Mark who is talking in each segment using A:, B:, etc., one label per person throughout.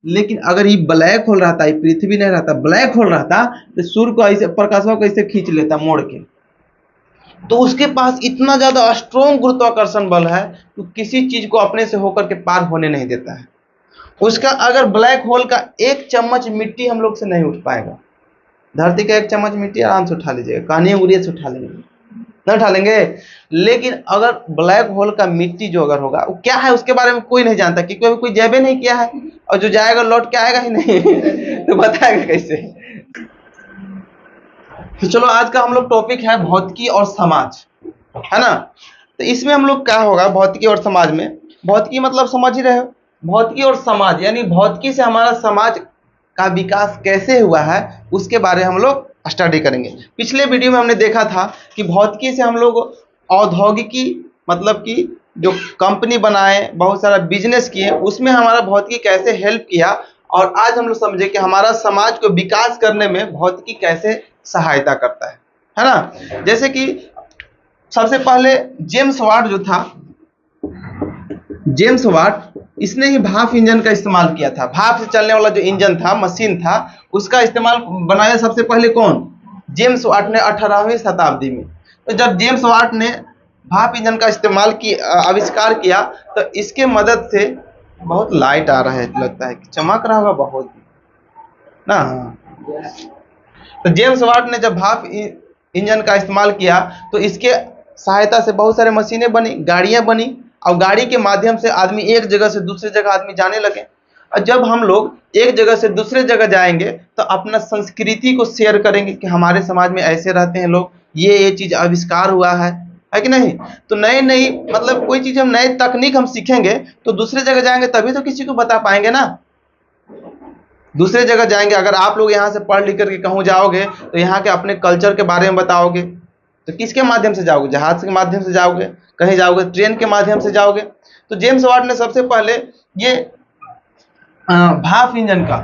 A: लेकिन अगर ये ब्लैक होल रहता, ये पृथ्वी नहीं रहता, ब्लैक होल रहता, तो सूर्य को ऐसे प्रकाशों को ऐसे खींच लेता मोड़ के। तो उसके पास इतना ज्यादा स्ट्रॉन्ग गुरुत्वाकर्षण बल है कि किसी चीज को अपने से होकर के पार होने नहीं देता है। उसका अगर ब्लैक होल का एक चम्मच मिट्टी हम लोग से नहीं उठ पाएगा। धरती का एक चम्मच मिट्टी आराम से उठा लीजिएगा, कहानी उड़िया से उठा लेंगे, नहीं उठा लेंगे। लेकिन अगर ब्लैक होल का मिट्टी जो अगर होगा, वो क्या है उसके बारे में कोई नहीं जानता, क्योंकि अभी कोई जैबे नहीं किया है, और जो जाएगा लौट के आएगा ही नहीं तो बताएगा कैसे। तो चलो आज का हम लोग टॉपिक है भौतिकी और समाज, है ना। तो इसमें हम लोग क्या होगा, भौतिकी और समाज में, भौतिकी मतलब समझ ही रहे हो, भौतिकी और समाज यानी भौतिकी से हमारा समाज का विकास कैसे हुआ है उसके बारे में हम लोग स्टडी करेंगे। पिछले वीडियो में हमने देखा था कि भौतिकी से हम लोग औद्योगिकी मतलब कि जो कंपनी बनाए, बहुत सारा बिजनेस किए, उसमें हमारा भौतिकी कैसे हेल्प किया। और आज हम लोग समझे कि हमारा समाज को विकास करने में भौतिकी कैसे सहायता करता है ना। जैसे कि सबसे पहले जेम्स वाट जो था, जेम्स वाट, इसने ही भाप इंजन का इस्तेमाल किया था। भाप से चलने वाला जो इंजन था, मशीन था, उसका इस्तेमाल बनाया सबसे पहले कौन? जेम्स वाट ने 18वीं शताब्दी में। तो जब जेम्स वाट ने भाप इंजन का इस्तेमाल की आविष्कार किया, तो इसके मदद से बहुत लाइट आ रहा है, लगता है कि चमक रहा होगा बहुत ना। तो जेम्स वाट ने जब भाप इंजन का इस्तेमाल किया, तो इसके सहायता से बहुत सारे मशीनें बनी, गाड़ियां बनी, और गाड़ी के माध्यम से आदमी एक जगह से दूसरी जगह आदमी जाने लगे। और जब हम लोग एक जगह से दूसरे जगह जाएंगे तो अपना संस्कृति को शेयर करेंगे कि हमारे समाज में ऐसे रहते हैं लोग, ये चीज आविष्कार हुआ है कि नहीं। तो नई नई मतलब कोई चीज हम नए तकनीक हम सीखेंगे तो दूसरे जगह जाएंगे तभी तो किसी को बता पाएंगे ना। दूसरे जगह जाएंगे, अगर आप लोग यहाँ से पढ़ लिख करके कहूँ जाओगे तो यहाँ के अपने कल्चर के बारे में बताओगे, तो किसके माध्यम से जाओगे? जहाज के माध्यम से जाओगे, कहीं जाओगे ट्रेन के माध्यम से जाओगे। तो जेम्स वाट ने सबसे पहले ये भाप इंजन का,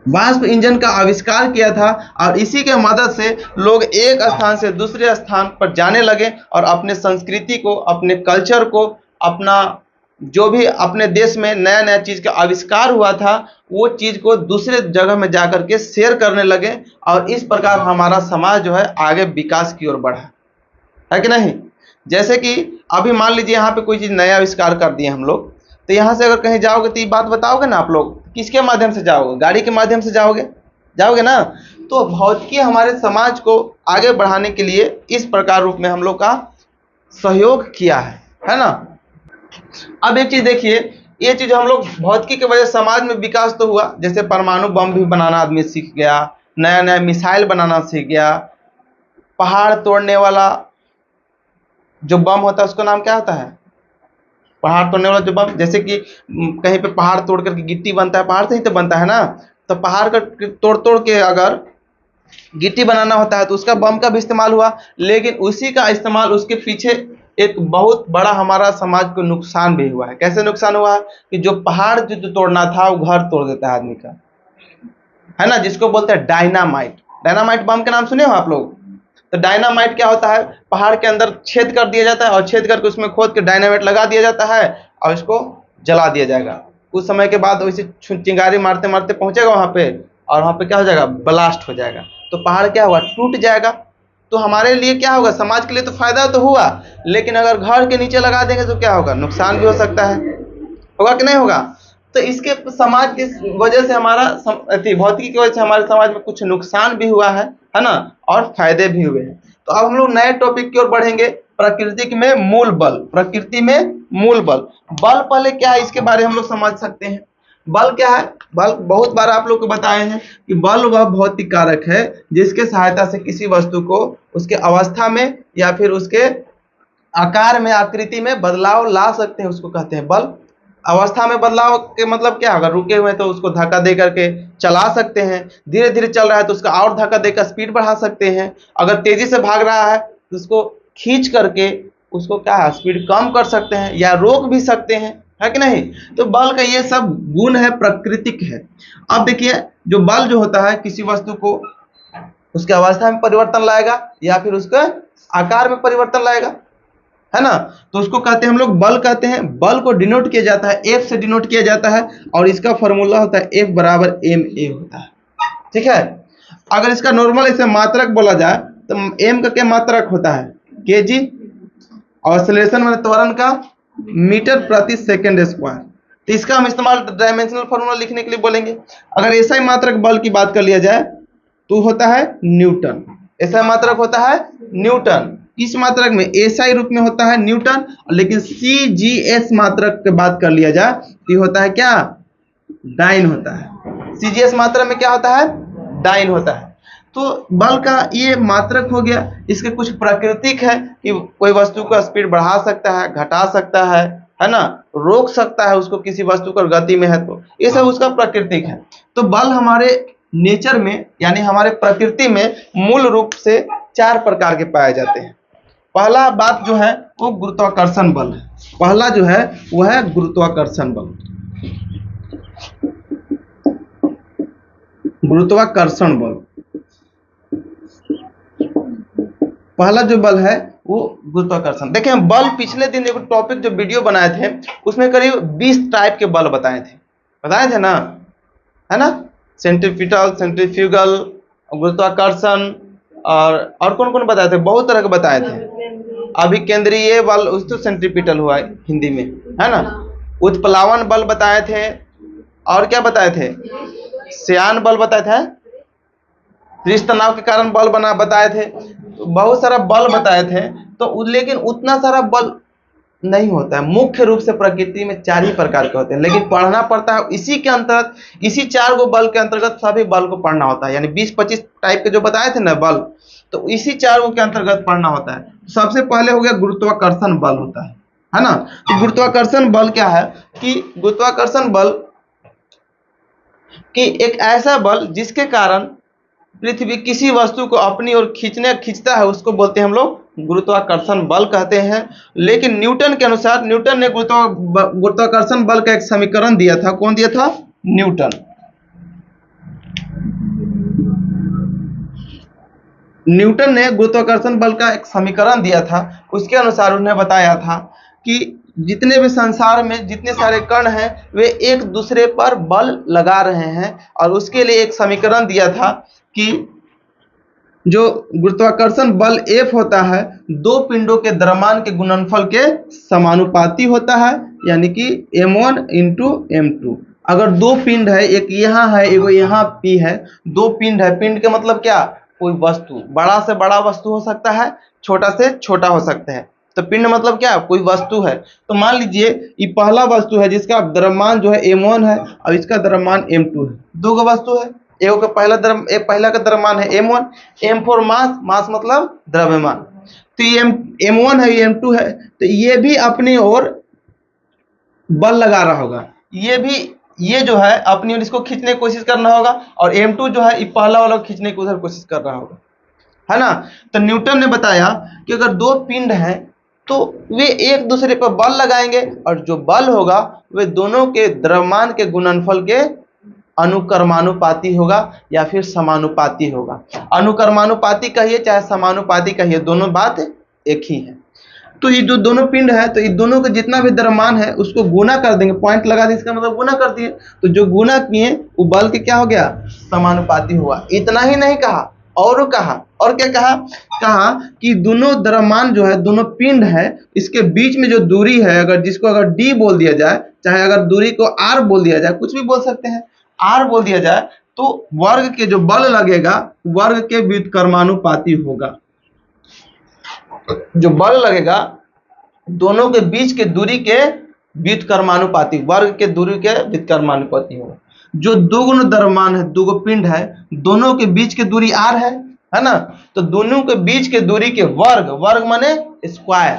A: वाष्प इंजन का आविष्कार किया था, और इसी के मदद से लोग एक स्थान से दूसरे स्थान पर जाने लगे और अपने संस्कृति को, अपने कल्चर को, अपना जो भी अपने देश में नया नया चीज का आविष्कार हुआ था वो चीज को दूसरे जगह में जाकर के शेयर करने लगे। और इस प्रकार हमारा समाज जो है आगे विकास की ओर बढ़ा, है कि नहीं। जैसे कि अभी मान लीजिए यहाँ पे कोई चीज नया आविष्कार कर दिए हम लोग, तो यहाँ से अगर कहीं जाओगे तो ये बात बताओगे ना आप लोग, किसके माध्यम से जाओगे? गाड़ी के माध्यम से जाओगे ना। तो भौतिकी हमारे समाज को आगे बढ़ाने के लिए इस प्रकार रूप में हम लोग का सहयोग किया है ना। अब एक चीज देखिए, ये चीज हम लोग भौतिकी की वजह से समाज में विकास तो हुआ, जैसे परमाणु बम भी बनाना आदमी सीख गया, नया नया मिसाइल बनाना सीख गया, पहाड़ तोड़ने वाला जो बम होता है उसका नाम क्या होता है? पहाड़ तोड़ने वाला जो बम, जैसे कि कहीं पे पहाड़ तोड़ करके गिट्टी बनता है, पहाड़ से ही तो बनता है ना। तो पहाड़ का तोड़ तोड़ के अगर गिट्टी बनाना होता है तो उसका बम का भी इस्तेमाल हुआ, लेकिन उसी का इस्तेमाल उसके पीछे एक बहुत बड़ा हमारा समाज को नुकसान भी हुआ है। कैसे नुकसान हुआ है कि जो पहाड़ जो तोड़ना था वो घर तोड़ देता है आदमी का, है ना, जिसको बोलते हैं डायनामाइट। डायनामाइट बम के नाम सुने हो आप लोग? तो डायनामाइट क्या होता है, पहाड़ के अंदर छेद कर दिया जाता है और छेद करके उसमें खोद के डायनामाइट लगा दिया जाता है और इसको जला दिया जाएगा। कुछ समय के बाद वैसे चिंगारी मारते मारते पहुंचेगा वहां पे, और वहां पे क्या हो जाएगा, ब्लास्ट हो जाएगा, तो पहाड़ क्या होगा, टूट जाएगा। तो हमारे लिए क्या होगा, समाज के लिए तो फायदा तो हुआ, लेकिन अगर घर के नीचे लगा देंगे तो क्या होगा, नुकसान भी हो सकता है, होगा कि नहीं होगा। तो इसके समाज की वजह से हमारा भौतिकी की वजह से हमारे समाज में कुछ नुकसान भी हुआ है ना, और फायदे भी हुए हैं। तो अब हम लोग नए टॉपिक की ओर बढ़ेंगे, प्रकृति में मूल बल। प्रकृति में मूल बल, बल पहले क्या है इसके बारे में हम लोग समझ सकते हैं। बल क्या है? बल बहुत बार आप लोग को बताए हैं कि बल वह भौतिक कारक है जिसके सहायता से किसी वस्तु को उसके अवस्था में या फिर उसके आकार में, आकृति में बदलाव ला सकते हैं, उसको कहते हैं बल। अवस्था में बदलाव के मतलब क्या, अगर रुके हुए हैं तो उसको धक्का दे करके चला सकते हैं, धीरे धीरे चल रहा है तो उसका और धक्का देकर स्पीड बढ़ा सकते हैं, अगर तेजी से भाग रहा है तो उसको खींच करके उसको क्या है, स्पीड कम कर सकते हैं या रोक भी सकते हैं, है कि नहीं। तो बल का ये सब गुण है, प्राकृतिक है। अब देखिए, जो बल जो होता है किसी वस्तु को उसके अवस्था में परिवर्तन लाएगा या फिर उसके आकार में परिवर्तन लाएगा। है ना। तो उसको कहते हैं हम लोग बल कहते हैं। बल को डिनोट किया जाता है F से डिनोट किया जाता है और इसका फॉर्मूला होता है F बराबर ma होता है। ठीक है। अगर इसका नॉर्मल इसे मात्रक बोला जाए तो m का क्या मात्रक होता है kg और एक्सेलरेशन में त्वरण का मीटर प्रति सेकंड स्क्वायर। तो इसका हम इस्तेमाल डायमेंशनल फॉर्मूला लिखने के लिए बोलेंगे। अगर ऐसा मात्रक बल की बात कर लिया जाए तो होता है न्यूटन। ऐसा मात्रक होता है न्यूटन। इस मात्रक में एसआई रूप में होता है न्यूटन, लेकिन सीजीएस मात्रक की बात कर लिया जाए तो ये होता है क्या, डाइन होता है। सीजीएस मात्रक में क्या होता है, डाइन होता है। तो बल का ये मात्रक हो गया। इसके कुछ प्राकृतिक है कि कोई वस्तु का स्पीड बढ़ा सकता है, घटा सकता है ना, रोक सकता है उसको किसी वस्तु का गति में है तो ये सब उसका प्राकृतिक है। तो बल हमारे नेचर में यानी हमारे प्रकृति में मूल रूप से 4 प्रकार के पाए जाते हैं। पहला बात जो है वो गुरुत्वाकर्षण बल है। पहला जो है वह है गुरुत्वाकर्षण बल। गुरुत्वाकर्षण बल पहला जो बल है वो गुरुत्वाकर्षण। देखें बल, पिछले दिन एक टॉपिक जो वीडियो बनाए थे उसमें करीब 20 टाइप के बल बताए थे ना, है ना। सेंट्रीपिटल, सेंट्रीफ्यूगल, गुरुत्वाकर्षण और कौन कौन बताए थे, बहुत तरह के बताए थे। अभी केंद्रीय बल उस तो सेंट्रीपिटल हुआ हिंदी में, है ना। उत्प्लावन बल बताए थे और क्या बताए थे, श्यान बल बताए थे, पृष्ठ तनाव के कारण बल बना बताए थे। तो बहुत सारा बल बताए थे। तो लेकिन उतना सारा बल नहीं होता है। मुख्य रूप से प्रकृति में 4 ही प्रकार के होते हैं, लेकिन पढ़ना पड़ता है इसी के अंतर्गत, इसी 4 गो बल के अंतर्गत सभी बल को पढ़ना होता है। यानी 20-25 टाइप के जो बताए थे ना बल, तो इसी 4 गो के अंतर्गत पढ़ना होता है। सबसे पहले हो गया गुरुत्वाकर्षण बल होता है ना। तो गुरुत्वाकर्षण बल क्या है कि गुरुत्वाकर्षण बल कि एक ऐसा बल जिसके कारण पृथ्वी किसी वस्तु को अपनी ओर खींचता है उसको बोलते हैं हम लोग गुरुत्वाकर्षण बल कहते हैं। लेकिन न्यूटन के अनुसार, न्यूटन ने गुरुत्वाकर्षण बल का एक समीकरण दिया था। कौन दिया था, न्यूटन ने गुरुत्वाकर्षण बल का एक समीकरण दिया था। उसके अनुसार उन्होंने बताया था कि जितने भी संसार में जितने सारे कण हैं वे एक दूसरे पर बल लगा रहे हैं, और उसके लिए एक समीकरण दिया था कि जो गुरुत्वाकर्षण बल F होता है 2 पिंडों के द्रव्यमान के गुणनफल के समानुपाती होता है, यानी कि m1 × m2। अगर 2 पिंड है, एक यहाँ है एक यहाँ P है, 2 पिंड है। पिंड के मतलब क्या, कोई वस्तु, बड़ा से बड़ा वस्तु हो सकता है, छोटा से छोटा हो सकता है। तो पिंड मतलब क्या, कोई वस्तु है। तो मान लीजिए ये पहला वस्तु है जिसका द्रव्यमान जो है m1 है और इसका द्रव्यमान m2 है। 2 गो वस्तु है, एक पहला का द्रव्यमान है m1, m फॉर मास, मास मतलब द्रव्यमान। तो ये m1 है, ये m2 है, तो ये भी अपनी ओर बल लगा रहा होगा। ये जो है अपनी ओर इसको खींचने की कोशिश करना होगा, और m2 जो है ये पहला वाला खींचने की उधर कोशिश कर रहा होगा, है ना। तो न्यूटन ने बताया कि अगर 2 पिंड हैं तो वे एक दूसरे पर बल लगाएंगे, और जो बल होगा वे दोनों के द्रव्यमान के गुणनफल के अनुक्रमानुपाती होगा या फिर समानुपाती होगा। अनुक्रमानुपाती कहिए चाहे समानुपाती कहिए, दोनों बात एक ही है। तो ये जो दोनों पिंड है तो ये दोनों का जितना भी द्रव्यमान है उसको गुना कर देंगे, पॉइंट लगा दें, इसका मतलब गुना कर दिए। तो जो गुना किए वो बल के क्या हो गया, समानुपाती हुआ। इतना ही नहीं कहा, और कहा, और क्या कहा कि दोनों द्रव्यमान जो है, दोनों पिंड है, इसके बीच में जो दूरी है, अगर जिसको अगर d बोल दिया जाए, चाहे अगर दूरी को r बोल दिया जाए, कुछ भी बोल सकते हैं, r बोल दिया जाए, तो वर्ग के जो बल लगेगा वर्ग के व्युत्क्रमानुपाती होगा। जो बल लगेगा दोनों के बीच के दूरी के व्युत्क्रमानुपाती, वर्ग के दूरी के व्युत्क्रमानुपाती होगा। जो 2 गुण द्रव्यमान है, 2 गो पिंड है, दोनों के बीच की दूरी r है ना। तो दोनों के बीच के दूरी के वर्ग माने स्क्वायर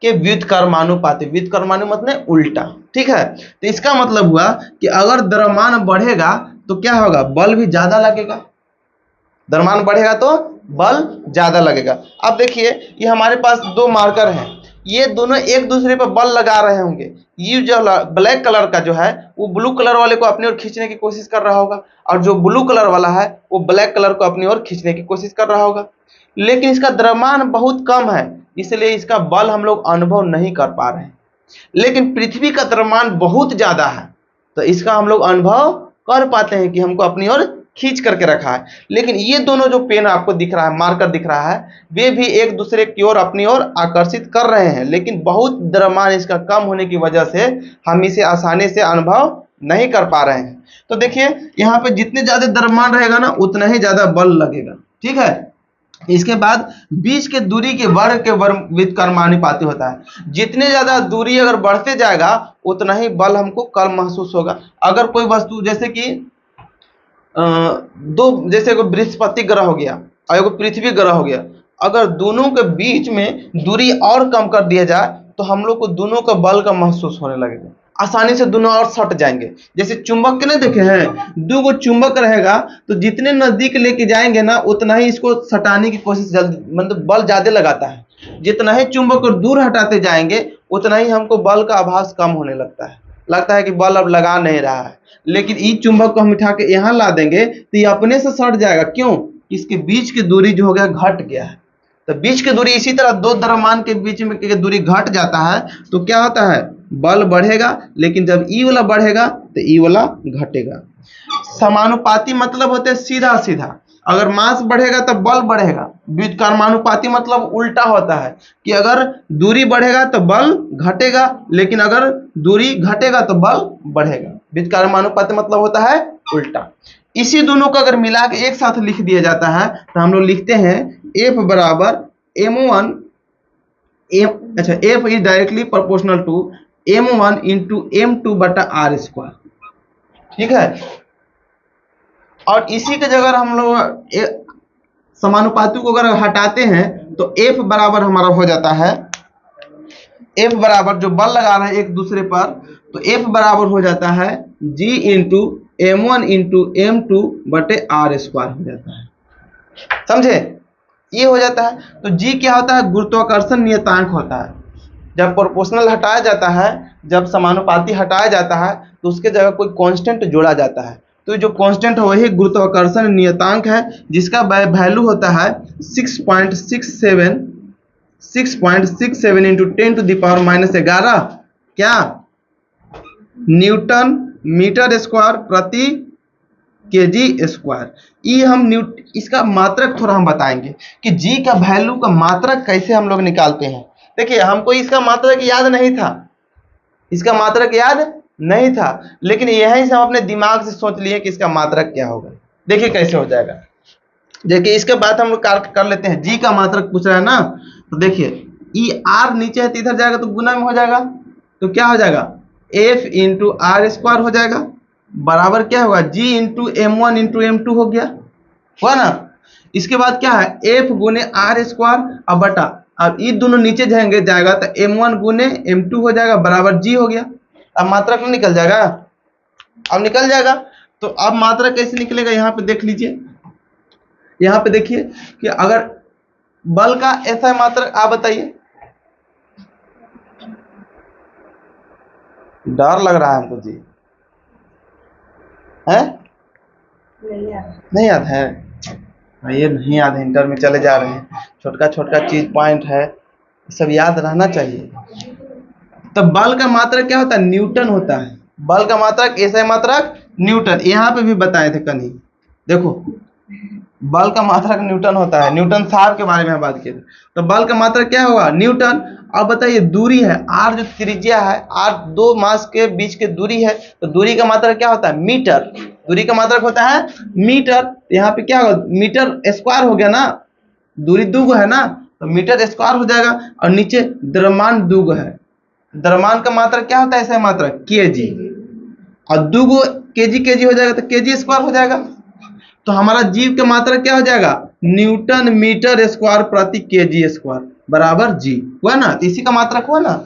A: के व्युत्क्रमानुपाती, व्युत्क्रमानु मतलब उल्टा, ठीक है। तो इसका मतलब हुआ कि अगर द्रव्यमान बढ़ेगा तो क्या होगा, बल भी ज्यादा लगेगा। द्रव्यमान बढ़ेगा तो बल ज्यादा लगेगा। अब देखिए ये हमारे पास 2 मार्कर हैं, ये दोनों एक दूसरे पर बल लगा रहे होंगे। ये जो ब्लैक कलर का जो है वो ब्लू कलर वाले को अपनी ओर खींचने की कोशिश कर रहा होगा, और जो ब्लू कलर वाला है वो ब्लैक कलर को अपनी ओर खींचने की कोशिश कर रहा होगा। लेकिन इसका द्रव्यमान बहुत कम है, इसलिए इसका बल हम लोग अनुभव नहीं कर पा रहे हैं। लेकिन पृथ्वी का द्रव्यमान बहुत ज्यादा है, तो इसका हम लोग अनुभव कर पाते हैं कि हमको अपनी ओर खींच करके रखा है। लेकिन ये दोनों जो पेन आपको दिख रहा है, मार्कर दिख रहा है, वे भी एक दूसरे की ओर अपनी ओर आकर्षित कर रहे हैं, लेकिन बहुत द्रव्यमान इसका कम होने की वजह से हम इसे आसानी से अनुभव नहीं कर पा रहे हैं। तो देखिए यहाँ पे जितने ज्यादा द्रव्यमान रहेगा ना, उतना ही ज्यादा बल लगेगा। ठीक है, इसके बाद बीच के दूरी के वर्ग के कर्मानुपाती होता है। जितने ज्यादा दूरी अगर बढ़ते जाएगा उतना ही बल हमको कम महसूस होगा। अगर कोई वस्तु जैसे कि जैसे कोई बृहस्पति ग्रह हो गया और कोई पृथ्वी ग्रह हो गया, अगर दोनों के बीच में दूरी और कम कर दिया जाए तो हम लोग को दोनों का बल का महसूस होने लगेगा, आसानी से दोनों और सट जाएंगे। जैसे चुंबक के नहीं देखे हैं, दो गो चुंबक रहेगा तो जितने नजदीक लेके जाएंगे ना उतना ही इसको सटाने की कोशिश जल्दी, मतलब बल ज्यादा लगाता है। जितना ही चुंबक को दूर हटाते जाएंगे उतना ही हमको बल का आभास कम होने लगता है कि बल अब लगा नहीं रहा है। लेकिन इस चुंबक को हम उठा के यहाँ ला देंगे तो ये अपने से सट जाएगा। क्यों? इसके बीच की दूरी जो हो गया घट गया है। तो बीच की दूरी, इसी तरह दो द्रव्यमान के बीच में की दूरी घट जाता है तो क्या होता है, बल बढ़ेगा। लेकिन जब ई वाला बढ़ेगा तो ई वाला घटेगा। समानुपाती मतलब होते हैं सीधा सीधा, अगर मास बढ़ेगा तो बल बढ़ेगा। व्युत्क्रमानुपाती मतलब उल्टा होता है कि अगर दूरी बढ़ेगा तो बल घटेगा, लेकिन अगर दूरी घटेगा तो बल बढ़ेगा। व्युत्क्रमानुपाती मतलब होता है उल्टा। इसी दोनों को अगर मिला के एक साथ लिख दिया जाता है तो हम लोग लिखते हैं F बराबर m1 अच्छा F is directly proportional to m1 into m2 बटा r स्क्वायर। ठीक है, और इसी के जगह हम लोग समानुपाती को अगर हटाते हैं तो F बराबर हमारा हो जाता है, F बराबर जो बल लगा रहे हैं एक दूसरे पर, तो F बराबर हो जाता है G into m1 into m2 बटे r स्क्वायर हो जाता है। समझे? ये हो जाता है। तो G क्या होता है, गुरुत्वाकर्षण नियतांक होता है। जब प्रोपोर्शनल हटाया जाता है, जब समानुपाती हटाया जाता है तो उसके जगह कोई कांस्टेंट जोड़ा जाता है। तो जो कांस्टेंट है वही गुरुत्वाकर्षण नियतांक है, जिसका वैल्यू होता है 6.67 इंटू 10 टू द पावर -11 क्या न्यूटन मीटर स्क्वायर प्रति केजी स्क्वायर। ये हम इसका मात्रक थोड़ा हम बताएंगे कि जी का वैल्यू का मात्रक कैसे हम लोग निकालते हैं। देखिए हमको इसका मात्रक याद नहीं था, इसका मात्रक याद नहीं था, लेकिन यहीं से हम अपने दिमाग से सोच लिए कि इसका मात्रक क्या होगा। देखिए कैसे हो जाएगा। देखिए इसके बाद हम लोग कर लेते हैं। जी का मात्रक पूछ रहा है ना, तो देखिए ई आर नीचे है तो इधर जाएगा तो गुना में हो जाएगा, तो क्या हो जाएगा F इंटू आर स्क्वायर हो जाएगा, बराबर क्या होगा G into m1 into m2 हो गया, हुआ ना। इसके बाद क्या है F गुने आर स्क्वायर, अब बटा, अब ये दोनों नीचे जाएगा तो m1 गुने m2 हो जाएगा बराबर G हो गया। अब मात्रक नहीं निकल जाएगा, अब निकल जाएगा। तो अब मात्रक कैसे निकलेगा, यहाँ पे देख लीजिए। यहाँ पे देखिए कि अगर बल का ऐसा मात्रक, आप बताइए, डर लग रहा है हमको जी, है नहीं याद है, ये नहीं याद है, इंटर में चले जा रहे हैं, छोटका छोटका चीज पॉइंट है, सब याद रहना चाहिए। तो बल का मात्रक क्या होता है, न्यूटन होता है। बल का मात्रक ऐसा मात्रक न्यूटन, यहाँ पे भी बताए थे कल ही, देखो बल का मात्रक न्यूटन होता है। न्यूटन साहब के बारे में बात की थी। तो बल का मात्रक क्या होगा, न्यूटन। अब बताइए दूरी है आर, जो त्रिज्या है आर, दो मास के बीच की दूरी है, तो दूरी का मात्रक क्या होता है, मीटर। दूरी का मात्रक होता है मीटर। यहाँ पे क्या होगा, मीटर स्क्वायर हो गया ना, दूरी दूगो है ना, तो मीटर स्क्वायर हो जाएगा। और नीचे द्रव्यमान दूगो है, द्रव्यमान का मात्रक क्या होता है, ऐसा मात्रक केजी, और दूगो केजी हो जाएगा तो केजी स्क्वायर हो जाएगा। तो हमारा जीव का मात्रक क्या हो जाएगा, न्यूटन मीटर स्क्वायर प्रति केजी स्क्वायर बराबर जी, हुआ ना। तो इसी का मात्रक हुआ ना,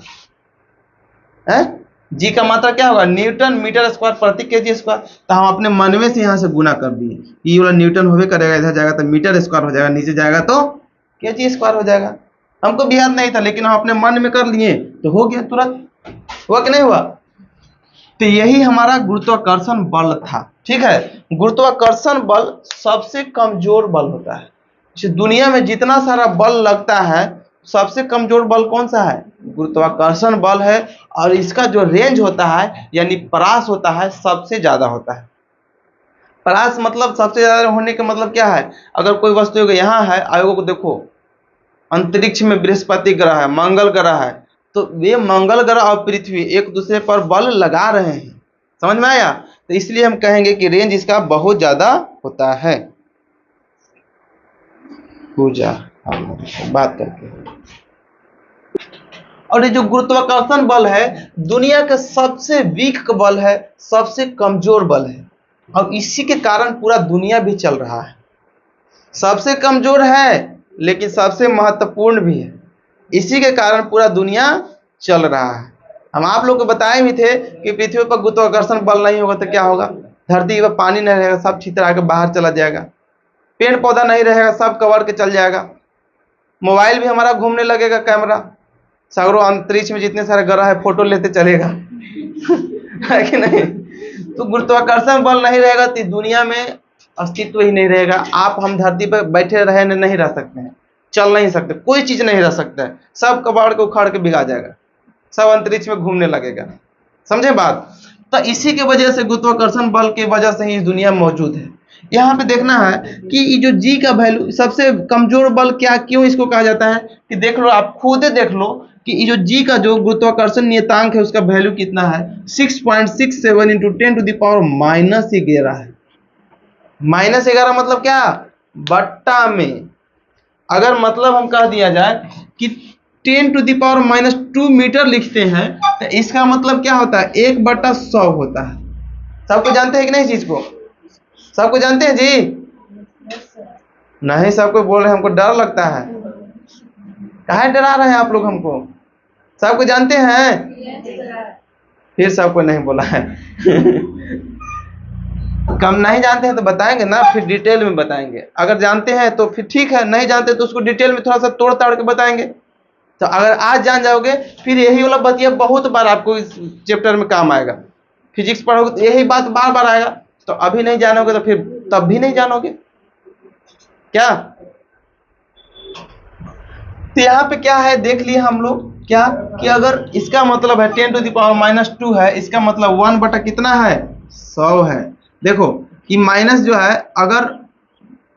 A: है जी का मात्रक क्या होगा, न्यूटन मीटर स्क्वायर प्रति केजी स्क्वायर। तो हम अपने मनवे से यहाँ से गुना कर दिए, ये वाला न्यूटन होवे करेगा, इधर जाएगा तो मीटर स्क्वायर हो जाएगा, नीचे जाएगा तो केजी स्क्वायर हो जाएगा। हमको भी याद नहीं था, लेकिन हम अपने मन में कर लिए तो हो गया तुरंत, हुआ कि नहीं हुआ। तो यही हमारा गुरुत्वाकर्षण बल था। ठीक है, गुरुत्वाकर्षण बल सबसे कमजोर बल होता है। दुनिया में जितना सारा बल लगता है सबसे कमजोर बल कौन सा है? गुरुत्वाकर्षण बल है। और इसका जो रेंज होता है यानी परास होता है सबसे ज्यादा होता है। परास मतलब सबसे ज्यादा होने का मतलब क्या है? अगर कोई वस्तु यहाँ है, आयोग को देखो, अंतरिक्ष में बृहस्पति ग्रह है, मंगल ग्रह है, तो ये मंगल ग्रह और पृथ्वी एक दूसरे पर बल लगा रहे हैं। समझ में आया? तो इसलिए हम कहेंगे कि रेंज इसका बहुत ज्यादा होता है। पूजा बात करके, और ये जो गुरुत्वाकर्षण बल है दुनिया का सबसे वीक बल है, सबसे कमजोर बल है, और इसी के कारण पूरा दुनिया भी चल रहा है। सबसे कमजोर है लेकिन सबसे महत्वपूर्ण भी है, इसी के कारण पूरा दुनिया चल रहा है। हम आप लोग को बताए भी थे कि पृथ्वी पर गुरुत्वाकर्षण बल नहीं होगा तो क्या होगा? धरती पर पानी नहीं रहेगा, सब छितरा के बाहर चला जाएगा। पेड़ पौधा नहीं रहेगा, सब कवर के चल जाएगा। मोबाइल भी हमारा घूमने लगेगा, कैमरा सगरों अंतरिक्ष में जितने सारे ग्रह है फोटो लेते चलेगा है कि नहीं? तो गुरुत्वाकर्षण बल नहीं रहेगा तो दुनिया में अस्तित्व ही नहीं रहेगा। आप हम धरती पर बैठे रहे नहीं रह सकते हैं, चल नहीं सकते, कोई चीज नहीं रह सकता है, सब कबाड़ के उखाड़ के बिगा जाएगा, सब अंतरिक्ष में घूमने लगेगा। समझे बात? तो इसी के वजह से गुरुत्वाकर्षण बल की वजह से ही इस दुनिया मौजूद है। यहाँ पे देखना है कि ये जो जी का वैल्यू सबसे कमजोर बल क्या, क्यों इसको कहा जाता है कि देख लो, आप खुद देख लो कि ये जो जी का जो गुरुत्वाकर्षण नियतांक है उसका वैल्यू कितना है? 6.67 इंटू 10⁻⁻11 है। -11 मतलब क्या? बट्टा में। अगर मतलब हम कह दिया जाए कि 10⁻⁻2 मीटर लिखते हैं तो इसका मतलब क्या होता है? 1/100 होता है। सबको जानते हैं कि नहीं चीज को? सबको जानते हैं जी? नहीं, सबको बोल रहे हैं, हमको डर लगता है। काहे डरा रहे हैं आप लोग हमको? सबको जानते हैं? फिर सबको नहीं बोला है कम नहीं जानते हैं तो बताएंगे ना, फिर डिटेल में बताएंगे। अगर जानते हैं तो फिर ठीक है, नहीं जानते तो उसको डिटेल में थोड़ा सा तोड़ ताड़ के बताएंगे। तो अगर आज जान जाओगे फिर यही वाला बतिया बहुत बार आपको इस चैप्टर में काम आएगा। फिजिक्स पढ़ोगे तो यही बात बार बार आएगा, तो अभी नहीं जानोगे तो फिर तब भी नहीं जानोगे क्या? तो यहाँ पे क्या है देख लिए हम लोग क्या कि अगर इसका मतलब है 10⁻⁻2 है, इसका मतलब 1 बटा कितना है? 100 है। देखो कि माइनस जो है अगर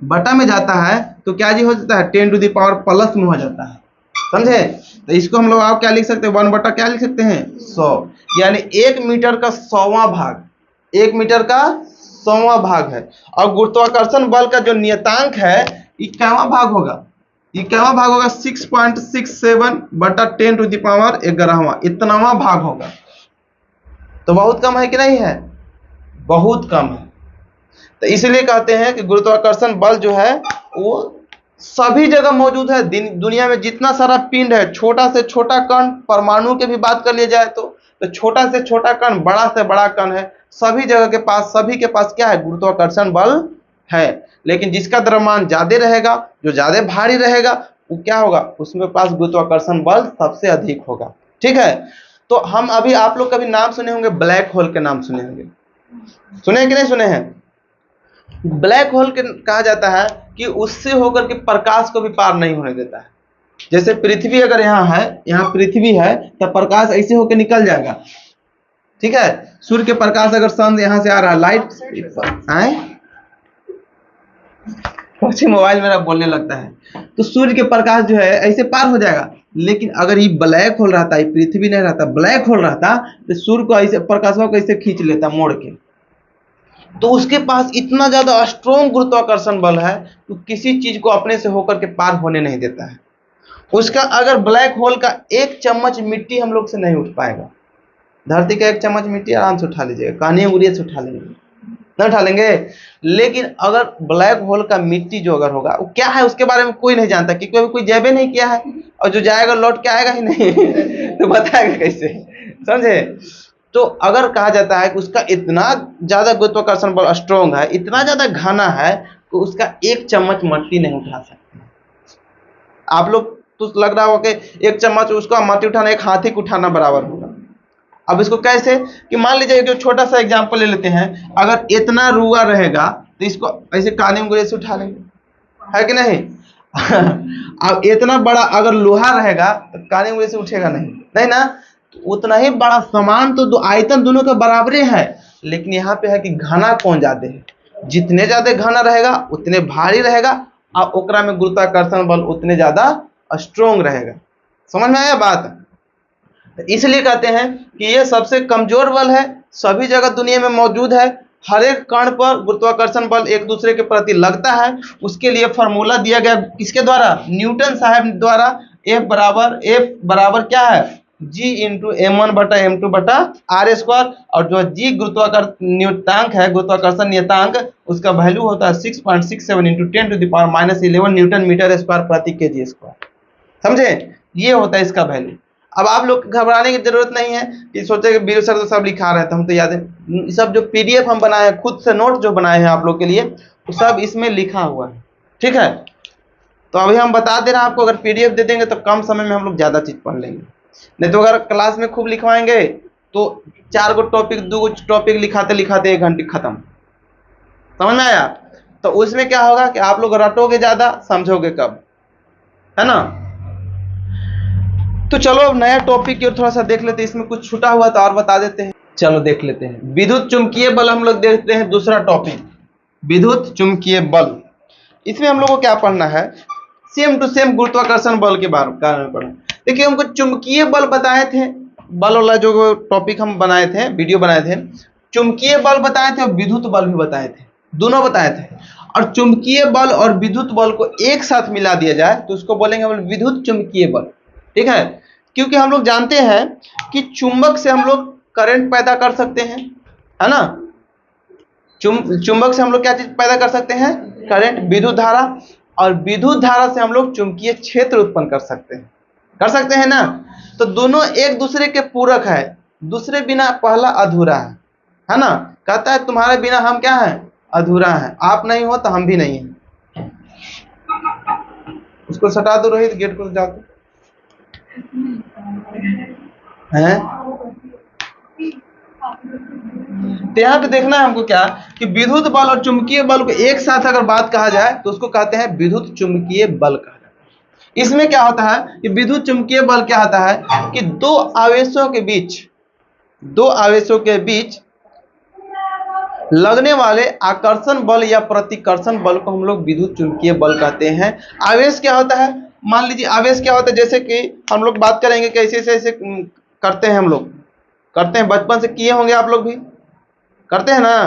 A: बटा में जाता है तो क्या जी हो जाता है? 10⁻+ में हो जाता है। समझे? तो इसको हम लोग आप क्या लिख सकते हैं? 1 बटा क्या लिख सकते हैं? 100, यानी 1 मीटर का 100वां भाग, 1 मीटर का 100वां भाग है। और गुरुत्वाकर्षण बल का जो नियतांक है ये कैवां भाग होगा? ये कैवां भाग होगा? 6.67 बटा 10⁻11वां, इतनावां भाग होगा। तो बहुत कम है कि नहीं है? बहुत कम है। तो इसलिए कहते हैं कि गुरुत्वाकर्षण बल जो है वो सभी जगह मौजूद है। दुनिया में जितना सारा पिंड है, छोटा से छोटा कण, परमाणु के भी बात कर लिया जाए तो छोटा से छोटा कण, बड़ा से बड़ा कण है, सभी जगह के पास, सभी के पास क्या है? गुरुत्वाकर्षण बल है। लेकिन जिसका द्रव्यमान ज्यादा रहेगा, जो ज्यादा भारी रहेगा, वो क्या होगा? उसमें पास गुरुत्वाकर्षण बल सबसे अधिक होगा। ठीक है? तो हम अभी, आप लोग कभी नाम सुने होंगे, ब्लैक होल के नाम सुने होंगे, सुने हैं कि नहीं सुने हैं? ब्लैक होल के कहा जाता है कि उससे होकर के प्रकाश को भी पार नहीं होने देता है। जैसे पृथ्वी अगर यहाँ है, यहाँ पृथ्वी है, तो प्रकाश ऐसे होकर निकल जाएगा। ठीक है? सूर्य के प्रकाश अगर सन यहाँ से आ रहा है, लाइट आए, मोबाइल मेरा बोलने लगता है, तो सूर्य के प्रकाश जो है ऐसे पार हो जाएगा। लेकिन अगर ये ब्लैक होल रहता, ये पृथ्वी नहीं रहता, ब्लैक होल रहता, तो सूर्य को ऐसे, प्रकाश को ऐसे खींच लेता मोड़ के। तो उसके पास इतना ज्यादा स्ट्रॉन्ग गुरुत्वाकर्षण बल है तो किसी चीज को अपने से होकर के पार होने नहीं देता है। उसका अगर ब्लैक होल का 1 चम्मच मिट्टी हम लोग से नहीं उठ पाएगा। धरती का 1 चम्मच मिट्टी आराम से उठा लीजिएगा, कहानी उंगली से उठा लेंगे, नहीं उठा लेंगे। लेकिन अगर ब्लैक होल का मिट्टी जो अगर होगा, वो क्या है उसके बारे में कोई नहीं जानता, क्योंकि कोई जैबे नहीं किया है, और जो जाएगा लौट के आएगा ही नहीं तो बताएगा कैसे? समझे? तो अगर कहा जाता है कि उसका इतना ज्यादा गुरुत्वाकर्षण बल स्ट्रॉन्ग है, इतना ज्यादा घना है कि उसका 1 चम्मच मिट्टी नहीं उठा सकते। आप लोग तो लग रहा होगा कि 1 चम्मच उसका मिट्टी उठाना 1 हाथी को उठाना बराबर होगा। अब इसको कैसे कि मान लीजिए जो छोटा सा एग्जांपल ले लेते हैं, अगर इतना रुआ रहेगा तो इसको ऐसे काने उंगली से उठा लेंगे, है कि नहीं? अब इतना बड़ा अगर लोहा रहेगा तो काने ऊँगली से उठेगा नहीं, नहीं ना। तो उतना ही बड़ा सामान तो आयतन दोनों के बराबरे है, लेकिन यहाँ पे है कि घना कौन ज्यादा है। जितने ज्यादा घना रहेगा उतने भारी रहेगा, और ओकरा में गुरुत्वाकर्षण बल उतने ज्यादा स्ट्रोंग रहेगा। समझ में आया बात? तो इसलिए कहते हैं कि ये सबसे कमजोर बल है, सभी जगह दुनिया में मौजूद है। हर एक कण पर गुरुत्वाकर्षण बल एक दूसरे के प्रति लगता है। उसके लिए फॉर्मूला दिया गया किसके द्वारा? न्यूटन साहब द्वारा। F बराबर क्या है? G इंटू M1 बटा M2 बटा R स्क्वायर। और जो G गुरुत्वाकर्षण है, गुरुत्वाकर्षण नियतांक, उसका वैल्यू होता है 6.67 इंटू 10⁻11 न्यूटन मीटर स्क्वायर प्रति केजी स्क्वायर। समझे? ये होता है इसका वैल्यू। अब आप लोग घबराने की जरूरत नहीं है कि सोचे कि बीरू सर तो सब लिखा रहे थे, हम तो याद है। सब जो PDF हम बनाए हैं, खुद से नोट जो बनाए हैं आप लोग के लिए, तो सब इसमें लिखा हुआ है। ठीक है, तो अभी हम बता दे रहे हैं आपको, अगर PDF दे देंगे तो कम समय में हम लोग ज्यादा चीज पढ़ लेंगे। नहीं तो अगर क्लास में खूब लिखवाएंगे तो 4 गो टॉपिक 2 गो टॉपिक लिखाते लिखाते 1 घंटे खत्म। समझ में आया? तो उसमें क्या होगा कि आप लोग रटोगे ज्यादा, समझोगे कब, है ना। तो चलो अब नया टॉपिक की ओर थोड़ा सा देख लेते हैं। इसमें कुछ छूटा हुआ तो और बता देते हैं। चलो देख लेते हैं, विद्युत चुंबकीय बल हम लोग देखते हैं। दूसरा टॉपिक विद्युत चुंबकीय बल। इसमें हम लोग को क्या पढ़ना है? सेम टू सेम गुरुत्वाकर्षण बल के बारे में पढ़ना। देखिए, हमको चुंबकीय बल बताए थे, बल वाला जो टॉपिक हम बनाए थे, वीडियो बनाए थे, चुंबकीय बल बताए थे और विद्युत बल भी बताए थे, दोनों बताए थे। और चुंबकीय बल और विद्युत बल को एक साथ मिला दिया जाए तो उसको बोलेंगे हम विद्युत चुंबकीय बल। ठीक है, क्योंकि हम लोग जानते हैं कि चुंबक से हम लोग करंट पैदा कर सकते हैं, है ना। चुंबक से हम लोग क्या चीज पैदा कर सकते हैं? करंट, विद्युत धारा। और विद्युत धारा से हम लोग चुंबकीय क्षेत्र उत्पन्न कर सकते हैं ना। तो दोनों एक दूसरे के पूरक है, दूसरे बिना पहला अधूरा है ना। कहता है तुम्हारे बिना हम क्या है? अधूरा है। आप नहीं हो तो हम भी नहीं है। उसको सटा दो रोहित, गेट को सटा दो। हैं? तो यहाँ पे देखना है हमको क्या कि विद्युत बल और चुंबकीय बल को एक साथ अगर बात कहा जाए तो उसको कहते हैं विद्युत चुंबकीय बल कहा जाता है। इसमें क्या होता है कि विद्युत चुंबकीय बल क्या होता है कि दो आवेशों के बीच लगने वाले आकर्षण बल या प्रतिकर्षण बल को हम लोग विद्युत चुंबकीय बल कहते हैं। आवेश क्या होता है? मान लीजिए आवेश क्या होता है, जैसे कि हम लोग बात करेंगे कि ऐसे ऐसे करते हैं, हम लोग करते हैं, बचपन से किए होंगे आप लोग भी करते हैं ना।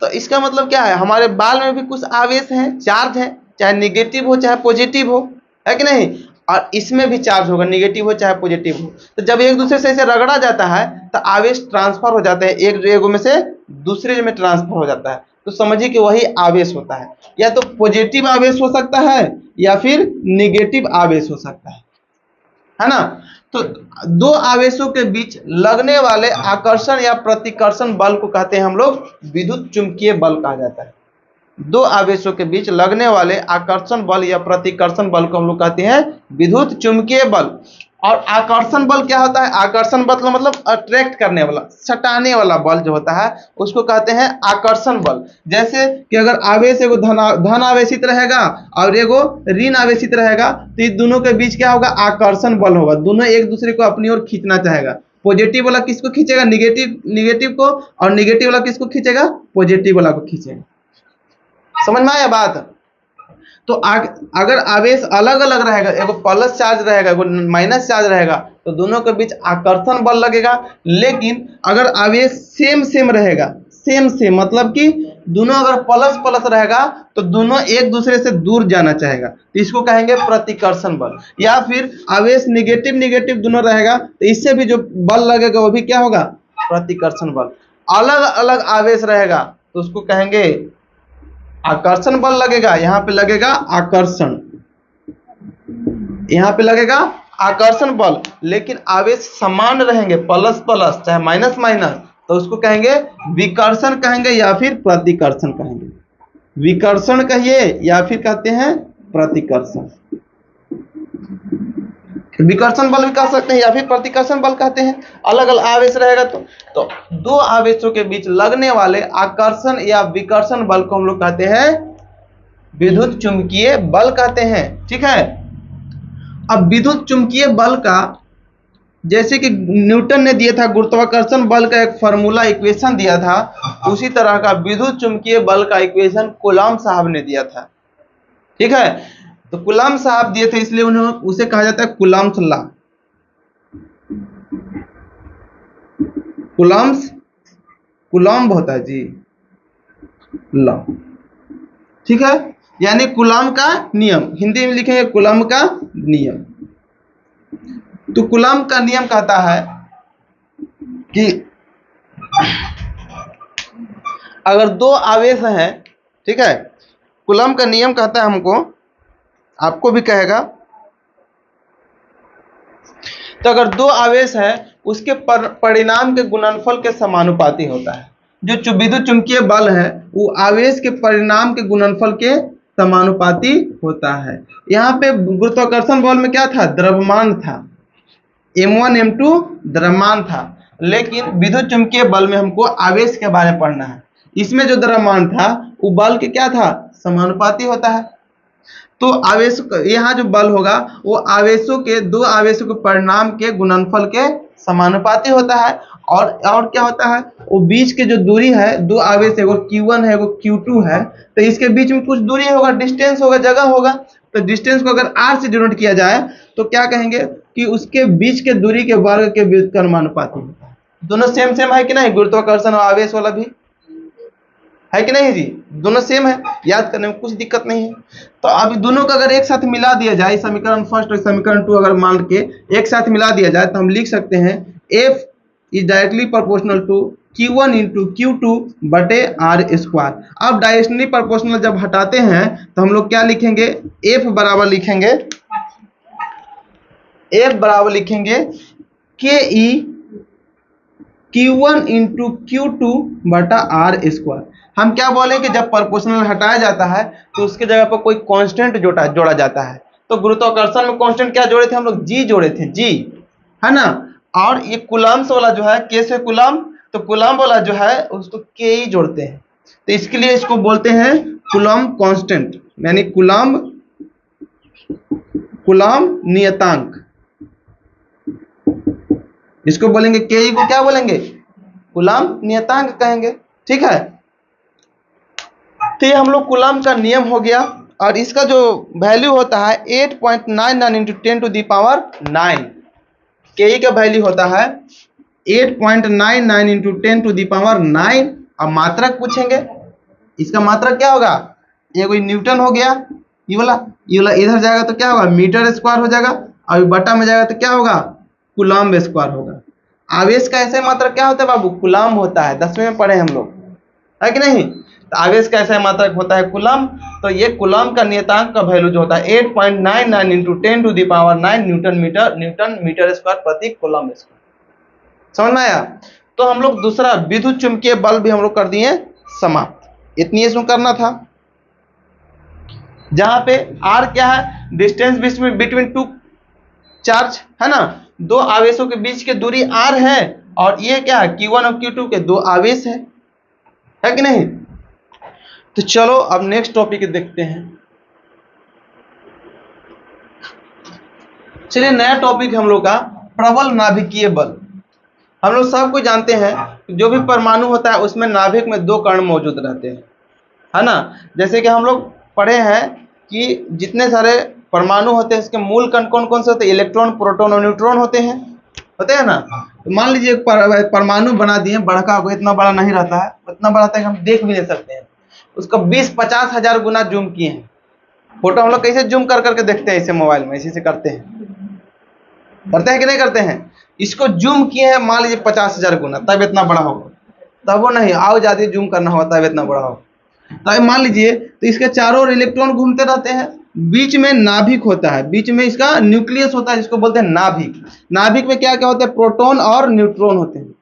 A: तो इसका मतलब क्या है? हमारे बाल में भी कुछ आवेश हैं, चार्ज है, चाहे निगेटिव हो चाहे पॉजिटिव हो, है कि नहीं। और इसमें भी चार्ज होगा, निगेटिव हो चाहे पॉजिटिव हो। तो जब एक दूसरे से ऐसे रगड़ा जाता है तो आवेश ट्रांसफर हो जाता है, एक जगह में से दूसरे में ट्रांसफर हो जाता है। तो समझिए कि वही आवेश होता है। या तो पॉजिटिव आवेश हो सकता है या फिर निगेटिव आवेश हो सकता है ना। तो दो आवेशों के बीच लगने वाले आकर्षण या प्रतिकर्षण बल को कहते हैं हम लोग विद्युत चुंबकीय बल कहा जाता है। दो आवेशों के बीच लगने वाले आकर्षण बल या प्रतिकर्षण बल को हम लोग कहते हैं विद्युत चुंबकीय बल। और आकर्षण बल क्या होता है? आकर्षण बल मतलब अट्रैक्ट करने वाला, सटाने वाला बल जो होता है उसको कहते हैं आकर्षण बल। जैसे कि अगर आवेश एगो धन आवेशित रहेगा और एगो ऋण आवेशित रहेगा तो इन दोनों के बीच क्या होगा? आकर्षण बल होगा। दोनों एक दूसरे को अपनी ओर खींचना चाहेगा। पॉजिटिव वाला किसको खींचेगा? निगेटिव को। और निगेटिव वाला किसको खींचेगा? पॉजिटिव वाला को खींचेगा। समझ में आया बात? तो अगर आवेश अलग अलग रहेगा, एगो प्लस चार्ज रहेगा एगो माइनस चार्ज रहेगा, तो दोनों के बीच आकर्षण बल लगेगा। लेकिन अगर आवेश सेम रहेगा, सेम मतलब कि दोनों अगर प्लस प्लस रहेगा तो दोनों एक दूसरे से दूर जाना चाहेगा, तो इसको कहेंगे प्रतिकर्षण बल। या फिर आवेश निगेटिव दोनों रहेगा तो इससे भी जो बल लगेगा वो भी क्या होगा? प्रतिकर्षण बल। अलग अलग आवेश रहेगा तो उसको कहेंगे आकर्षण बल लगेगा। यहाँ पे लगेगा आकर्षण, यहाँ पे लगेगा आकर्षण बल। लेकिन आवेश समान रहेंगे, प्लस प्लस चाहे माइनस माइनस, तो उसको कहेंगे विकर्षण कहेंगे या फिर प्रतिकर्षण कहेंगे। विकर्षण कहिए या फिर कहते हैं प्रतिकर्षण। विकर्षण बल भी कह सकते हैं या फिर प्रतिकर्षण बल कहते हैं। अलग अलग आवेश रहेगा तो दो आवेशों के बीच लगने वाले आकर्षण या विकर्षण बल को हम लोग कहते हैं विद्युत चुंबकीय बल कहते हैं। ठीक है, अब विद्युत चुंबकीय बल का जैसे कि न्यूटन ने दिया था गुरुत्वाकर्षण बल का एक फार्मूला इक्वेशन दिया था, उसी तरह का विद्युत चुंबकीय बल का इक्वेशन कूलॉम साहब ने दिया था। ठीक है, तो कूलॉम साहब दिए थे, इसलिए उन्हें उसे कहा जाता है कूलॉम्स लॉ। कूलॉम्ब होता है जी लॉ। ठीक है, यानी कूलॉम का नियम, हिंदी में लिखेंगे कूलॉम का नियम। तो कूलॉम का नियम कहता है कि अगर दो आवेश हैं, ठीक है, कूलॉम का नियम कहता है हमको, आपको भी कहेगा, तो अगर दो आवेश है उसके परिणाम के गुणनफल के समानुपाती होता है। जो विद्युत चुंबकीय बल है वो आवेश के परिणाम के गुणनफल के समानुपाती होता है। यहाँ पे गुरुत्वाकर्षण बल में क्या था, द्रव्यमान था, m1 m2 द्रव्यमान था, लेकिन विद्युत चुंबकीय बल में हमको आवेश के बारे में पढ़ना है। इसमें जो द्रव्यमान था वो बल के क्या था, समानुपाती होता है। तो आवेश, यहाँ जो बल होगा वो आवेशों के, दो आवेशों के परिणाम के गुणनफल के समानुपाती होता है। और क्या होता है, वो बीच के जो दूरी है, दो आवेश है, वो Q1 है, वो Q2 है, तो इसके बीच में कुछ दूरी होगा, डिस्टेंस होगा, जगह होगा। तो डिस्टेंस को अगर r से डिनोट किया जाए तो क्या कहेंगे कि उसके बीच के दूरी के वर्ग के बीच का अनुपाती होता है। दोनों सेम सेम है कि नहीं, गुरुत्वाकर्षण और आवेश वाला भी है कि नहीं जी, दोनों सेम है, याद करने में कुछ दिक्कत नहीं है। तो अभी दोनों को अगर एक साथ मिला दिया जाए, समीकरण फर्स्ट और समीकरण 2 अगर मान के एक साथ मिला दिया जाए तो हम लिख सकते हैं F is directly proportional to Q1 into Q2 बटे R स्क्वायर। अब डायरेक्टली प्रोपोर्शनल जब हटाते हैं तो हम लोग क्या लिखेंगे, F बराबर लिखेंगे KE Q1 इंटू Q2 बटा R स्क्वायर। हम क्या बोले कि जब प्रोपोर्शनल हटाया जाता है तो उसके जगह पर कोई कांस्टेंट जोड़ा जाता है। तो गुरुत्वाकर्षण में कांस्टेंट क्या जोड़े थे हम लोग, जी जोड़े थे, जी है ना। और ये कूलम्ब्स वाला जो है, के से कूलम्ब, तो कूलम्ब वाला जो है उसको के ही जोड़ते हैं, तो इसके लिए इसको बोलते हैं कूलम्ब कांस्टेंट, यानी कूलम्ब नियतांक। इसको बोलेंगे के को क्या बोलेंगे, कूलम्ब नियतांक कहेंगे। ठीक है, तो ये हम लोग कूलम्ब का नियम हो गया, और इसका जो वैल्यू होता है 8.99 इंटू 10 टू दी पावर 9। के का वैल्यू होता है 8.99 इंटू 10 टू दी पावर 9। अब मात्रक पूछेंगे, इसका मात्रक क्या होगा, ये कोई न्यूटन हो गया, ये वाला इधर जाएगा तो क्या होगा, मीटर स्क्वायर हो जाएगा, और बटा में जाएगा तो क्या होगा, कूलम्ब स्क्वायर होगा। आवेश का ऐसे मात्रक क्या होता है बाबू, कूलम्ब होता है, 10वीं में पढ़े हम लोग, है कि नहीं। तो आवेश का ऐसा मात्रक होता है कूलम्ब। तो ये कूलम्ब का नियतांक का वैल्यू जो होता है 8.99 into 10 to the power 9 newton metre square प्रति कूलम्ब स्क्वायर। समझ में आया। तो हम लोग दूसरा विद्युत चुंबकीय बल भी हम लोग कर दिए समाप्त। इतनी इसमें करना था, जहां पे r क्या है, डिस्टेंस बिटवीन टू चार्ज, है ना, दो आवेशों के बीच की दूरी r है, और ये क्या है, Q1 और Q2 के दो आवेश है कि नहीं। तो चलो अब नेक्स्ट टॉपिक देखते हैं। चलिए, नया टॉपिक हम लोग का प्रबल नाभिकीय बल। हम लोग सब कुछ जानते हैं, जो भी परमाणु होता है उसमें नाभिक में दो कण मौजूद रहते हैं, है ना। जैसे कि हम लोग पढ़े हैं कि जितने सारे परमाणु होते हैं उसके मूल कण कौन कौन से होते हैं, इलेक्ट्रॉन, प्रोटॉन और न्यूट्रॉन होते हैं ना। तो मान लीजिए परमाणु बना दिए, बड़का को, इतना बड़ा नहीं रहता है, उतना बड़ा रहता है कि हम देख भी नहीं सकते हैं, उसको 20-50 हजार गुना जूम किए हैं। फोटो हम लोग कैसे जूम कर करके देखते हैं, इसे मोबाइल में इसी से करते हैं कि नहीं करते हैं। इसको जूम किए हैं मान लीजिए 50,000 गुना, तब इतना बड़ा होगा, तब वो नहीं, आओ ज्यादा जूम करना होगा तब इतना बड़ा होगा। तब मान लीजिए तो इसके चारों ओर इलेक्ट्रॉन घूमते रहते हैं, बीच में नाभिक होता है, बीच में इसका न्यूक्लियस होता है जिसको बोलते हैं नाभिक। नाभिक में क्या क्या होता है, प्रोटॉन और न्यूट्रॉन होते हैं।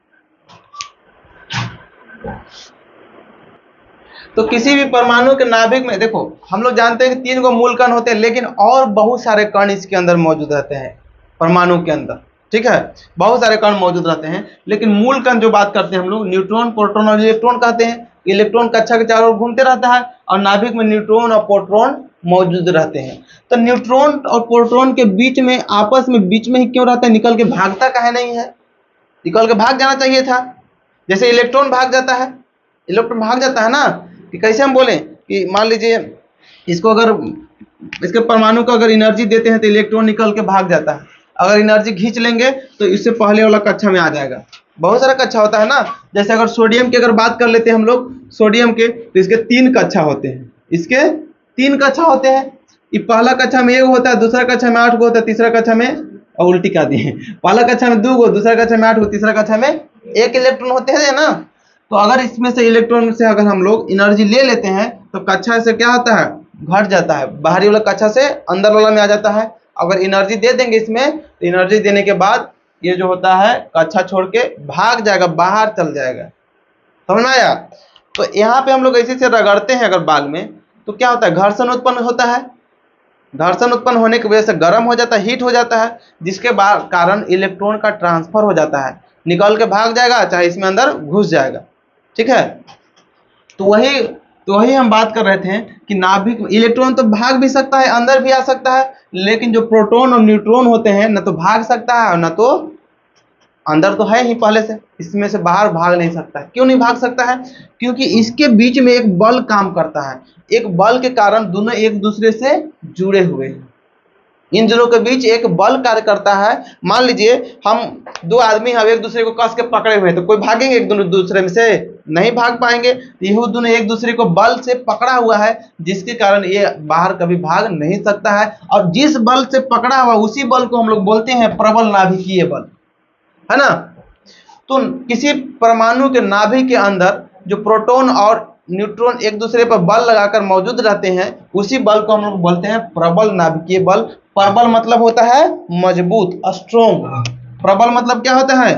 A: तो किसी भी परमाणु के नाभिक में देखो, हम लोग जानते हैं कि 3 गो मूल कण होते हैं, लेकिन और बहुत सारे कण इसके अंदर मौजूद रहते हैं परमाणु के अंदर। ठीक है, बहुत सारे कण मौजूद रहते हैं, लेकिन मूल कण जो बात करते हैं हम लोग न्यूट्रॉन, प्रोटॉन और इलेक्ट्रॉन कहते हैं। इलेक्ट्रॉन कक्षा के चारों ओर घूमते रहता है और नाभिक में न्यूट्रॉन और प्रोटॉन मौजूद रहते हैं। तो न्यूट्रॉन और प्रोटॉन के बीच में आपस में बीच में ही क्यों रहता है, निकल के भागता काहे नहीं है? निकल के भाग जाना चाहिए था। जैसे इलेक्ट्रॉन भाग जाता है, इलेक्ट्रॉन भाग जाता है ना, कि कैसे हम बोलें कि मान लीजिए इसको अगर इसके परमाणु को अगर एनर्जी देते हैं तो इलेक्ट्रॉन निकल के भाग जाता है, अगर एनर्जी खींच लेंगे तो इससे पहले वाला कक्षा में आ जाएगा। बहुत सारा कक्षा होता है ना, जैसे अगर सोडियम की अगर बात कर लेते हैं हम लोग सोडियम के, तो इसके 3 कक्षा होते हैं, इसके 3 कक्षा होते हैं। ये पहला कक्षा में 1 होता है, दूसरा कक्षा में 8 गो होता है, तीसरा कक्षा में उल्टी कर दिए, पहला कक्षा में 2 गो, दूसरा कक्षा में 8 गो, तीसरा कक्षा में 1 इलेक्ट्रॉन होते हैं ना। तो अगर इसमें से इलेक्ट्रॉन से अगर हम लोग एनर्जी ले लेते हैं तो कक्षा से क्या होता है, घट जाता है, बाहरी वाला कक्षा से अंदर वाला में आ जाता है। अगर एनर्जी दे देंगे इसमें तो एनर्जी देने के बाद ये जो होता है कक्षा छोड़ के भाग जाएगा, बाहर चल जाएगा। समझ में आया? तो यहाँ पे हम लोग ऐसे से रगड़ते हैं अगर बाल में तो क्या होता है, घर्षण उत्पन्न होता है। घर्षण उत्पन्न होने की वजह से गर्म हो जाता है, हीट हो जाता है, जिसके कारण इलेक्ट्रॉन का ट्रांसफर हो जाता है, निकल के भाग जाएगा चाहे इसमें अंदर घुस जाएगा। ठीक है, तो वही हम बात कर रहे थे कि नाभिक इलेक्ट्रॉन तो भाग भी सकता है, अंदर भी आ सकता है, लेकिन जो प्रोटॉन और न्यूट्रॉन होते हैं न तो भाग सकता है और न तो अंदर तो है ही पहले से, इसमें से बाहर भाग नहीं सकता है। क्यों नहीं भाग सकता है? क्योंकि इसके बीच में एक बल काम करता है, एक बल के कारण दोनों एक दूसरे से जुड़े हुए हैं। इन दोनों के बीच एक बल कार्य करता है। मान लीजिए हम 2 आदमी हम एक दूसरे को कस के पकड़े हुए हैं, तो कोई भागेंगे एक दूसरे में से? नहीं भाग पाएंगे। ये दोनों एक दूसरे को बल से पकड़ा हुआ है, जिसके कारण ये बाहर कभी भाग नहीं सकता है। और जिस बल से पकड़ा हुआ उसी बल को हम लोग बोलते हैं प्रबल नाभिकीय बल, है ना। तो किसी परमाणु के नाभिक के अंदर जो प्रोटॉन और न्यूट्रॉन एक दूसरे पर बल लगाकर मौजूद रहते हैं, उसी बल को हम लोग बोलते हैं प्रबल नाभिकीय बल। प्रबल मतलब होता है मजबूत, स्ट्रोंग। प्रबल मतलब क्या होता है?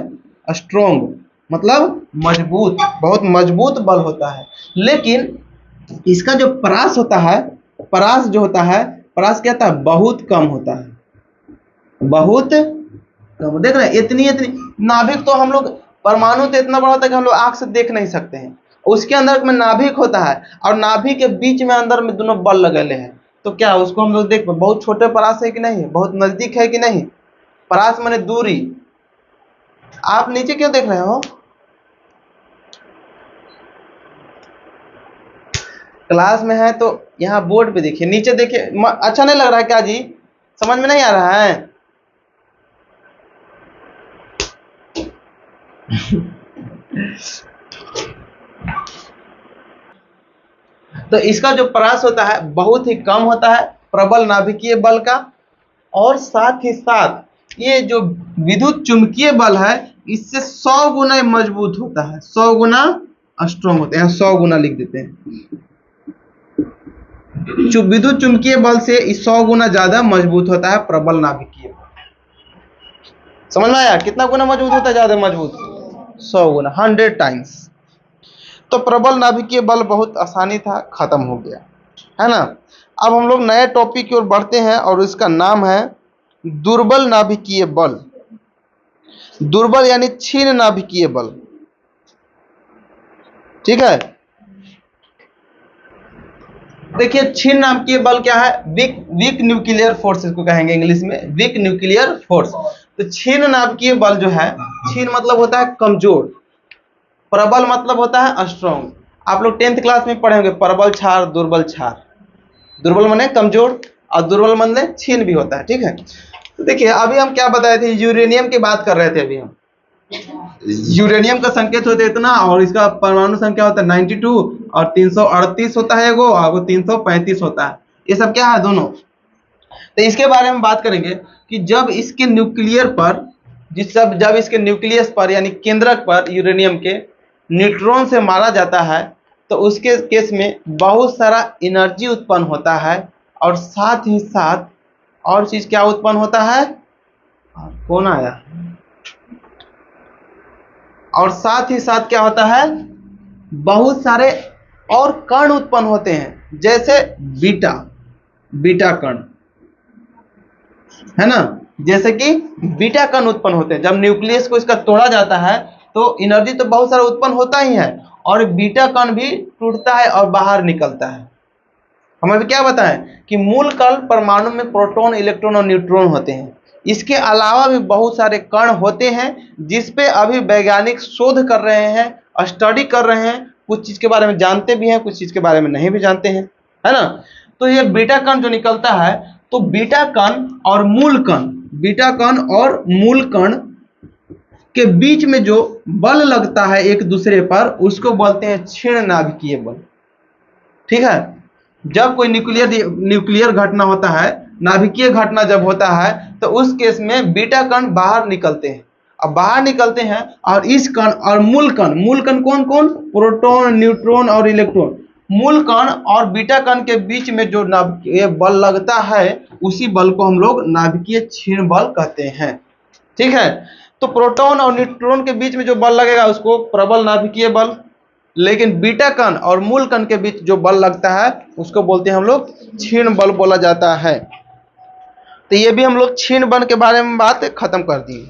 A: स्ट्रोंग मतलब मजबूत, बहुत मजबूत बल होता है। लेकिन इसका जो परास होता है, परास जो होता है, परास क्या होता है? बहुत कम होता है, बहुत कम। देख रहे हैं इतनी नाभिक, तो हम लोग परमाणु तो इतना बड़ा होता है कि हम लोग आंख से देख नहीं सकते हैं। उसके अंदर में नाभिक होता है और नाभिक के बीच में अंदर में दोनों बल लगेले हैं, तो क्या उसको हम लोग देख पाए? बहुत छोटे परास है कि नहीं, बहुत नजदीक है कि नहीं? परास माने दूरी। आप नीचे क्यों देख रहे हो? क्लास में है तो यहाँ बोर्ड पे देखिए, नीचे देखिए। अच्छा नहीं लग रहा है क्या जी? समझ में नहीं आ रहा है? तो इसका जो परास होता है बहुत ही कम होता है प्रबल नाभिकीय बल का, और साथ ही साथ ये जो विद्युत चुंबकीय बल है इससे 100 गुना मजबूत होता है, 100 गुना स्ट्रॉन्ग होते हैं। 100 गुना लिख देते हैं, विद्युत चुंबकीय बल से 100 गुना ज्यादा मजबूत होता है प्रबल नाभिकीय बल। समझ में आया? कितना गुना मजबूत होता है? ज्यादा मजबूत, 100 गुना, 100 टाइम्स। तो प्रबल नाभिकीय बल बहुत आसानी था, खत्म हो गया, है ना। अब हम लोग नए टॉपिक की ओर बढ़ते हैं और इसका नाम है दुर्बल नाभिकीय बल। दुर्बल यानी क्षीण नाभिकीय बल। ठीक है, देखिए क्षीण नाभिकीय बल क्या है? वीक न्यूक्लियर फोर्स इसको कहेंगे इंग्लिश में, वीक न्यूक्लियर फोर्स। तो क्षीण नाभिकीय बल जो है, क्षीण मतलब होता है कमजोर, प्रबल मतलब होता है स्ट्रॉन्ग। आप लोग 10th क्लास में पढ़े होंगे प्रबल क्षार, दुर्बल क्षार। दुर्बल माने कमजोर और दुर्बल माने क्षीण भी होता है। ठीक है, तो देखिए अभी हम क्या बताए थे, यूरेनियम की बात कर रहे थे। अभी हम यूरेनियम का संकेत होता है इतना, और इसका परमाणु संख्या होता है 92, और 338 होता है एगो, और 335 होता है। ये सब क्या है? दोनों। तो इसके बारे में बात करेंगे कि जब इसके न्यूक्लियर पर जब इसके न्यूक्लियस पर यानी केंद्रक पर यूरेनियम के न्यूट्रॉन से मारा जाता है, तो उसके केस में बहुत सारा एनर्जी उत्पन्न होता है, और साथ ही साथ और चीज क्या उत्पन्न होता है? कौन आया? और साथ ही साथ क्या होता है? बहुत सारे और कण उत्पन्न होते हैं, जैसे बीटा कण, है ना। जैसे कि बीटा कण उत्पन्न होते हैं। जब न्यूक्लियस को इसका तोड़ा जाता है तो एनर्जी तो बहुत सारा उत्पन्न होता ही है, और बीटा कण भी टूटता है और बाहर निकलता है। हम अभी क्या बताएं कि मूल कण परमाणु में प्रोटॉन, इलेक्ट्रॉन और न्यूट्रॉन होते हैं। इसके अलावा भी बहुत सारे कण होते हैं जिस पे अभी वैज्ञानिक शोध कर रहे हैं, स्टडी कर रहे हैं, कुछ चीज के बारे में जानते भी हैं, कुछ चीज के बारे में नहीं भी जानते हैं, है ना। तो ये बीटा कण जो निकलता है, तो बीटा कण और मूल कण, बीटा कण और मूल कण के बीच में जो बल लगता है एक दूसरे पर, उसको बोलते हैं क्षीण नाभिकीय बल। ठीक है, जब कोई न्यूक्लियर घटना होता है, नाभिकीय घटना जब होता है, तो उस केस में बीटा कण बाहर निकलते हैं। अब बाहर निकलते हैं और इस कण और मूल कण कौन कौन, प्रोटॉन, न्यूट्रॉन और इलेक्ट्रॉन, मूल कण और बीटा कण के बीच में जो नाभिकीय बल लगता है, उसी बल को हम लोग नाभिकीय क्षीण बल कहते हैं। ठीक है, तो प्रोटॉन और न्यूट्रॉन के बीच में जो बल लगेगा उसको प्रबल नाभिकीय बल, लेकिन बीटा कण और मूल कण के बीच जो बल लगता है उसको बोलते हैं हम लोग क्षीण बल बोला जाता है। तो ये भी हम लोग क्षीण बल के बारे में बात खत्म कर दिए।